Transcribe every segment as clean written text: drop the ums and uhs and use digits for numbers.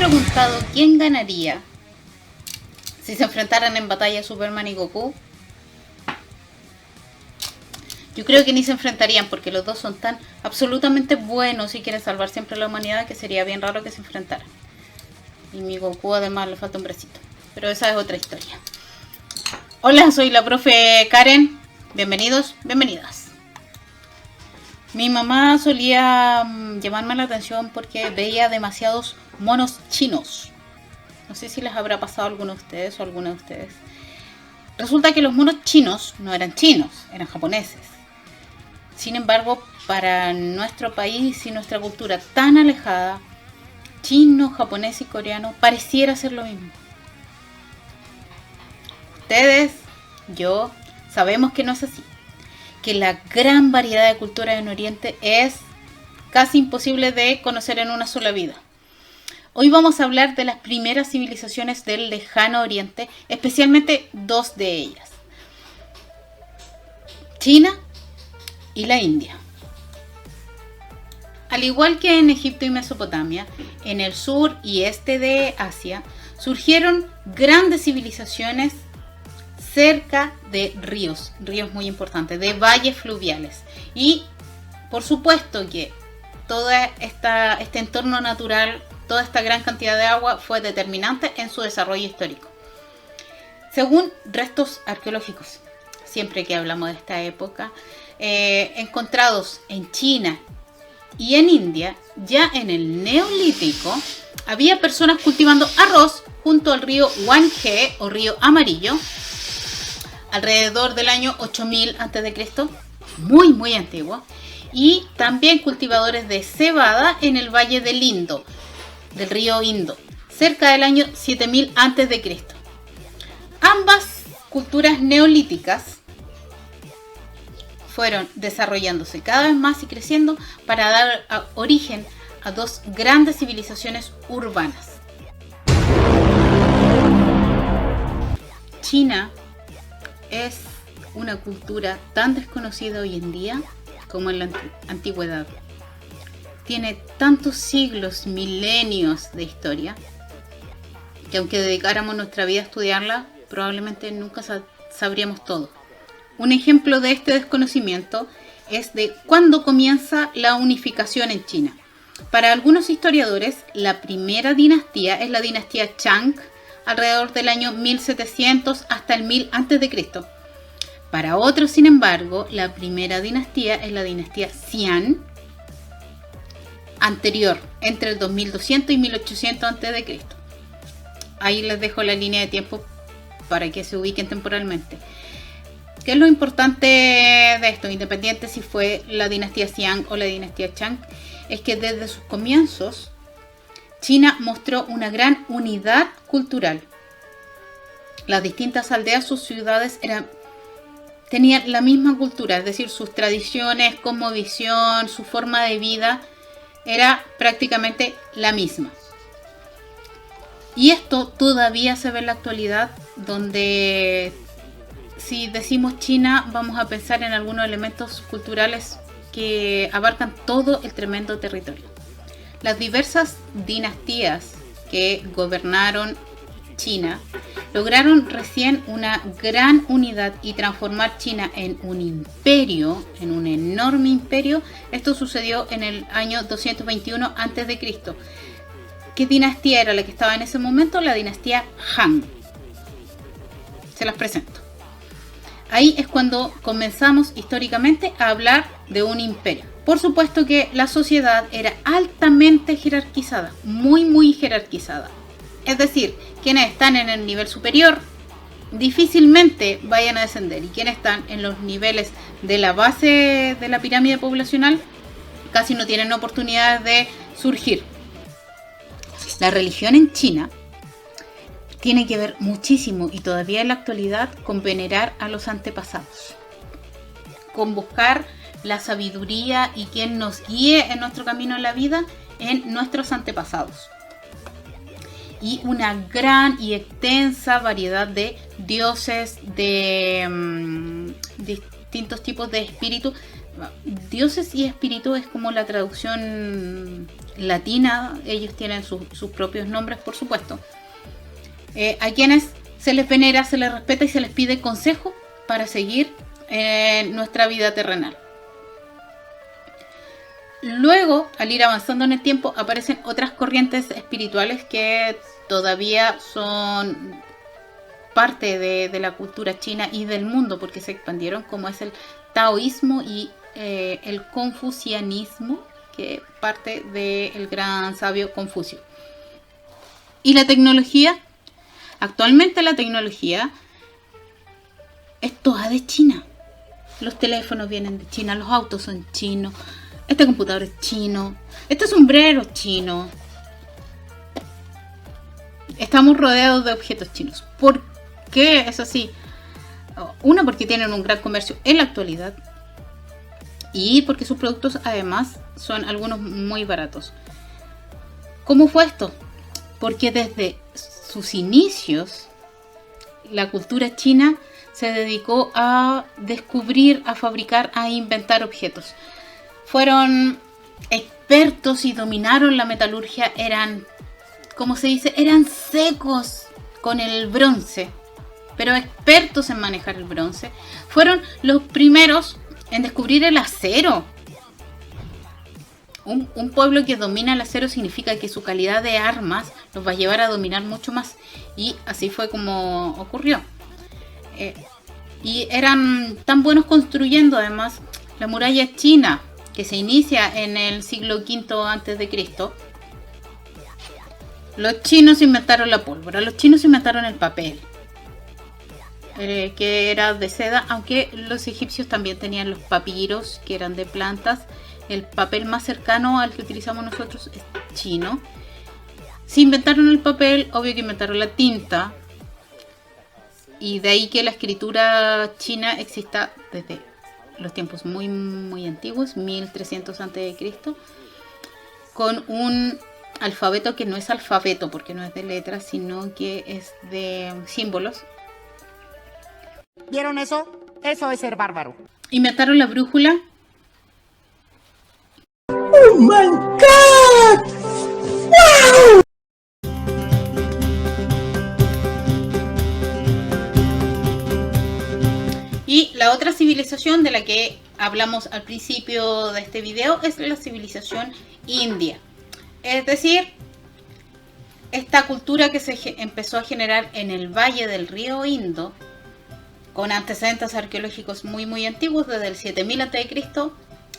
preguntado quién ganaría si se enfrentaran en batalla Superman y Goku? Yo creo que ni se enfrentarían porque los dos son tan absolutamente buenos y quieren salvar siempre a la humanidad que sería bien raro que se enfrentaran. Y mi Goku además le falta un bracito. Pero esa es otra historia. Hola, soy la profe Karen. Bienvenidos, bienvenidas. Mi mamá solía llamarme la atención porque veía demasiados monos chinos. No sé si les habrá pasado a alguno de ustedes o a alguna de ustedes. Resulta que los monos chinos no eran chinos, eran japoneses. Sin embargo, para nuestro país y nuestra cultura tan alejada, chino, japonés y coreano pareciera ser lo mismo. Ustedes, yo, sabemos que no es así. Que la gran variedad de culturas en Oriente es casi imposible de conocer en una sola vida. Hoy vamos a hablar de las primeras civilizaciones del lejano Oriente, especialmente dos de ellas. China y la India. Al igual que en Egipto y Mesopotamia, en el sur y este de Asia, surgieron grandes civilizaciones cerca de ríos muy importantes, de valles fluviales. Y por supuesto que todo este entorno natural, toda esta gran cantidad de agua fue determinante en su desarrollo histórico. Según restos arqueológicos, siempre que hablamos de esta época, encontrados en China y en India, ya en el Neolítico, había personas cultivando arroz junto al río Yangtze o río Amarillo, alrededor del año 8000 a.C., muy antiguo, y también cultivadores de cebada en el valle del Indo, del río Indo, cerca del año 7000 a.C. Ambas culturas neolíticas fueron desarrollándose cada vez más y creciendo para dar origen a dos grandes civilizaciones urbanas. China es una cultura tan desconocida hoy en día como en la antigüedad. Tiene tantos siglos, milenios de historia, que aunque dedicáramos nuestra vida a estudiarla, probablemente nunca sabríamos todo. Un ejemplo de este desconocimiento es de cuándo comienza la unificación en China. Para algunos historiadores, la primera dinastía es la dinastía Shang, alrededor del año 1700 hasta el 1000 a.C. Para otros, sin embargo, la primera dinastía es la dinastía Xian, anterior, entre el 2200 y 1800 a.C. Ahí les dejo la línea de tiempo para que se ubiquen temporalmente. ¿Qué es lo importante de esto? Independiente si fue la dinastía Xian o la dinastía Shang, es que desde sus comienzos China mostró una gran unidad cultural. Las distintas aldeas, sus ciudades tenían la misma cultura, es decir, sus tradiciones, cosmovisión, su forma de vida era prácticamente la misma. Y esto todavía se ve en la actualidad, donde si decimos China vamos a pensar en algunos elementos culturales que abarcan todo el tremendo territorio. Las diversas dinastías que gobernaron China lograron recién una gran unidad y transformar China en un imperio, en un enorme imperio. Esto sucedió en el año 221 a.C. ¿Qué dinastía era la que estaba en ese momento? La dinastía Han. Se las presento. Ahí es cuando comenzamos históricamente a hablar de un imperio. Por supuesto que la sociedad era altamente jerarquizada, muy jerarquizada. Es decir, quienes están en el nivel superior difícilmente vayan a descender, y quienes están en los niveles de la base de la pirámide poblacional casi no tienen oportunidades de surgir. La religión en China tiene que ver muchísimo, y todavía en la actualidad, con venerar a los antepasados, con buscar la sabiduría y quien nos guíe en nuestro camino en la vida en nuestros antepasados. Y una gran y extensa variedad de dioses, de distintos tipos de espíritus Dioses y espíritus es como la traducción latina, ellos tienen sus propios nombres, por supuesto. A quienes se les venera, se les respeta y se les pide consejo para seguir nuestra vida terrenal. Luego, al ir avanzando en el tiempo, aparecen otras corrientes espirituales que todavía son parte de la cultura china y del mundo, porque se expandieron, como es el taoísmo y el confucianismo, que parte del gran sabio Confucio. Y la tecnología, actualmente la tecnología es toda de China. Los teléfonos vienen de China, los autos son chinos, este computador es chino, este sombrero es chino. Estamos rodeados de objetos chinos. ¿Por qué es así? Una, porque tienen un gran comercio en la actualidad, y porque sus productos además son algunos muy baratos. ¿Cómo fue esto? Porque desde sus inicios la cultura china se dedicó a descubrir, a fabricar, a inventar objetos. Fueron expertos y dominaron la metalurgia. Eran, como se dice, eran secos con el bronce, pero expertos en manejar el bronce. Fueron los primeros en descubrir el acero. Un pueblo que domina el acero significa que su calidad de armas los va a llevar a dominar mucho más. Y así fue como ocurrió. Y eran tan buenos construyendo, además, la muralla china, que se inicia en el siglo V a.C. Los chinos inventaron la pólvora, los chinos inventaron el papel, que era de seda, aunque los egipcios también tenían los papiros, que eran de plantas. El papel más cercano al que utilizamos nosotros es chino. Si inventaron el papel, obvio que inventaron la tinta, y de ahí que la escritura china exista desde los tiempos muy muy antiguos, 1300 a.C., con un alfabeto que no es alfabeto porque no es de letras, sino que es de símbolos. ¿Vieron eso? Eso es ser bárbaro. Inventaron la brújula. ¡Oh my God! ¡Wow! Y la otra civilización de la que hablamos al principio de este video es la civilización india. Es decir, esta cultura que se empezó a generar en el valle del río Indo, con antecedentes arqueológicos muy muy antiguos, desde el 7000 a.C.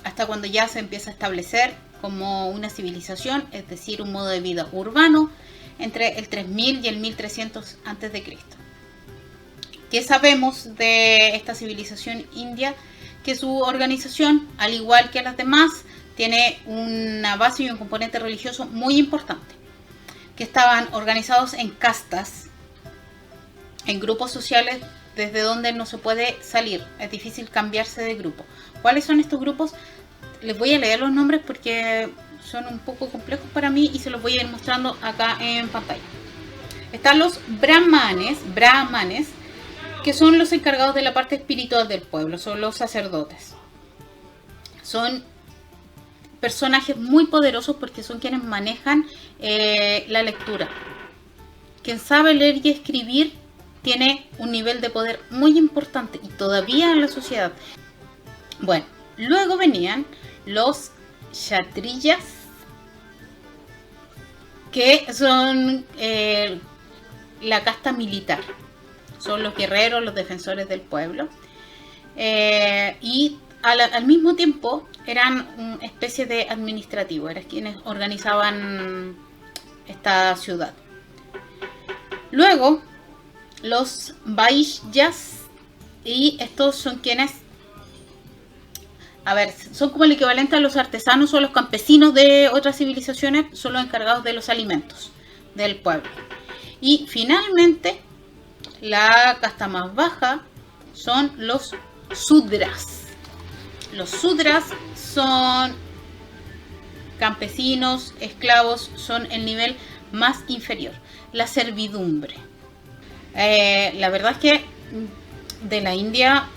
hasta cuando ya se empieza a establecer como una civilización, es decir, un modo de vida urbano, entre el 3000 y el 1300 a.C. ¿Qué sabemos de esta civilización india? Que su organización, al igual que las demás, tiene una base y un componente religioso muy importante, que estaban organizados en castas, en grupos sociales desde donde no se puede salir, es difícil cambiarse de grupo. ¿Cuáles son estos grupos? Les voy a leer los nombres porque son un poco complejos para mí y se los voy a ir mostrando acá en pantalla. Están los brahmanes, que son los encargados de la parte espiritual del pueblo, son los sacerdotes. Son personajes muy poderosos porque son quienes manejan la lectura. Quien sabe leer y escribir tiene un nivel de poder muy importante y todavía en la sociedad. Bueno, luego venían los kshatriyas, que son la casta militar. Son los guerreros, los defensores del pueblo. Y al mismo tiempo eran una especie de administrativo, eran quienes organizaban esta ciudad. Luego, los vaishyas, y estos son quienes, son como el equivalente a los artesanos o los campesinos de otras civilizaciones, son los encargados de los alimentos del pueblo. Y finalmente, la casta más baja son los sudras. Los sudras son campesinos, esclavos, son el nivel más inferior, la servidumbre. La verdad es que de la India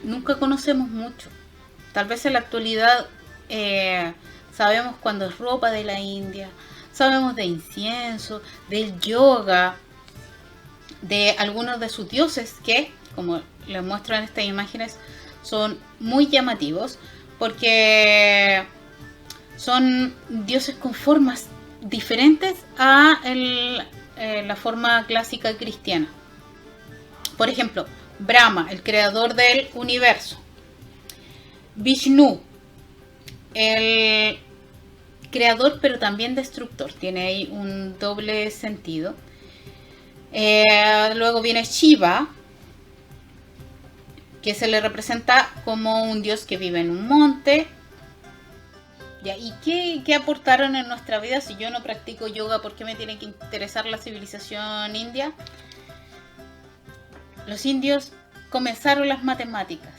nunca conocemos mucho. Tal vez en la actualidad sabemos cuándo es ropa de la India, sabemos de incienso, del yoga, de algunos de sus dioses que, como les muestro en estas imágenes, son muy llamativos porque son dioses con formas diferentes a la forma clásica cristiana. Por ejemplo, Brahma, el creador del universo. Vishnu, el creador pero también destructor. Tiene ahí un doble sentido. Luego viene Shiva, que se le representa como un dios que vive en un monte. Ya, ¿y qué aportaron en nuestra vida? Si yo no practico yoga, ¿por qué me tiene que interesar la civilización india? Los indios comenzaron las matemáticas.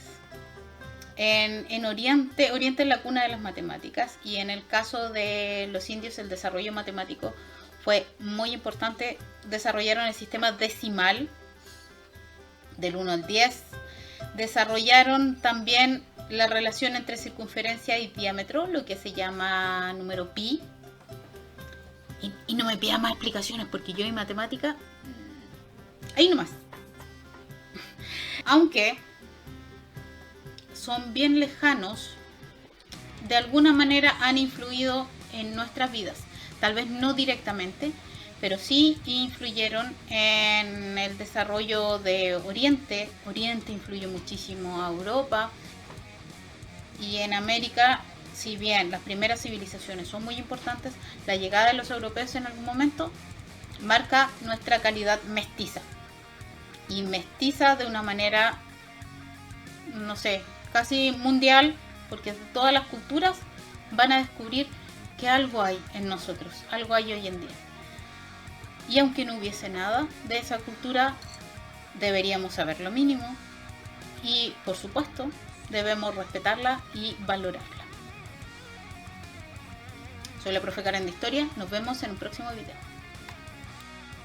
En Oriente es la cuna de las matemáticas, y en el caso de los indios el desarrollo matemático fue muy importante. Desarrollaron el sistema decimal del 1 al 10. Desarrollaron también la relación entre circunferencia y diámetro, lo que se llama número pi. Y no me pida más explicaciones porque yo en matemática, ahí nomás. Aunque son bien lejanos, de alguna manera han influido en nuestras vidas. Tal vez no directamente, pero sí influyeron en el desarrollo de Oriente. Oriente influyó muchísimo a Europa. Y en América, si bien las primeras civilizaciones son muy importantes, la llegada de los europeos en algún momento marca nuestra calidad mestiza. Y mestiza de una manera, no sé, casi mundial, porque todas las culturas van a descubrir que algo hay en nosotros, algo hay hoy en día. Y aunque no hubiese nada de esa cultura, deberíamos saber lo mínimo y, por supuesto, debemos respetarla y valorarla. Soy la profe Karen de Historia, nos vemos en un próximo video.